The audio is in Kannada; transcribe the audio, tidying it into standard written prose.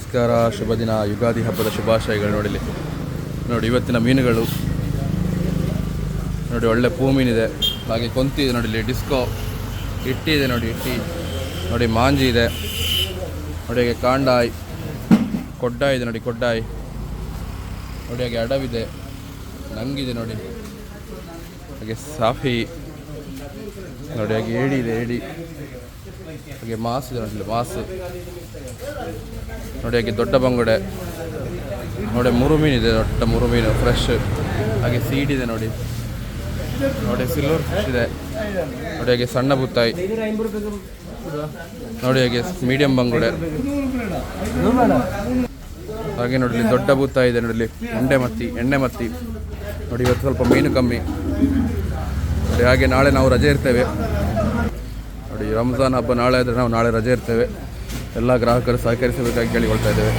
ನಮಸ್ಕಾರ, ಶುಭ ದಿನ, ಯುಗಾದಿ ಹಬ್ಬದ ಶುಭಾಶಯಗಳು. ನೋಡಿ ಇವತ್ತಿನ ಮೀನುಗಳು ನೋಡಿ, ಒಳ್ಳೆ ಪೂ ಮೀನಿದೆ, ಹಾಗೆ ಕೊಂತಿ ಇದೆ ನೋಡಿ, ಇಲ್ಲಿ ಡಿಸ್ಕೋ ಇಟ್ಟಿ ಇದೆ ನೋಡಿ, ನೋಡಿ ಮಾಂಜಿ ಇದೆ ನೋಡಿ, ಹಾಗೆ ಕಾಂಡಾಯ್ ಕೊಡ್ಡಾಯ್ ಇದೆ ನೋಡಿ, ಕೊಡ್ಡಾಯ್ ನೋಡಿ, ಹಾಗೆ ಅಡವಿದೆ, ನಂಗಿದೆ ನೋಡಿ, ಹಾಗೆ ಸಾಫಿ ನೋಡಿ, ಹಾಗೆ ಏಡಿ ಇದೆ, ಏಡಿ ಹಾಗೆ ಮಾಸು ಇದೆ ನೋಡಿ, ಮಾಸು ನೋಡಿ, ಹಾಗೆ ದೊಡ್ಡ ಬಂಗುಡೆ ನೋಡಿ, ಮುರು ಮೀನಿದೆ, ದೊಡ್ಡ ಮುರು ಮೀನು ಫ್ರೆಶ್, ಹಾಗೆ ಸೀಡ್ ಇದೆ ನೋಡಿ, ಸಿಲ್ವರ್ ಫಿಶ್ ಇದೆ ನೋಡಿ, ಹಾಗೆ ಸಣ್ಣ ಬುತ್ತಾಯಿ ನೋಡಿ, ಹಾಗೆ ಮೀಡಿಯಂ ಬಂಗುಡೆ ಹಾಗೆ ನೋಡಿ, ದೊಡ್ಡ ಬುತ್ತಾಯಿ ಇದೆ ನೋಡಿ, ಎಣ್ಣೆ ಮತ್ತಿ ನೋಡಿ. ಇವತ್ತು ಸ್ವಲ್ಪ ಮೀನು ಕಮ್ಮಿ ನೋಡಿ. ಹಾಗೆ ನಾಳೆ ನಾವು ರಜೆ ಇರ್ತೇವೆ ನೋಡಿ, ರಂಜಾನ್ ಹಬ್ಬ ನಾಳೆ ಆದರೆ ನಾವು ನಾಳೆ ರಜೆ ಇರ್ತೇವೆ. ಎಲ್ಲ ಗ್ರಾಹಕರು ಸಹಕರಿಸಬೇಕಾಗಿ ಕೇಳಿಕೊಳ್ತಾ ಇದ್ದೇವೆ.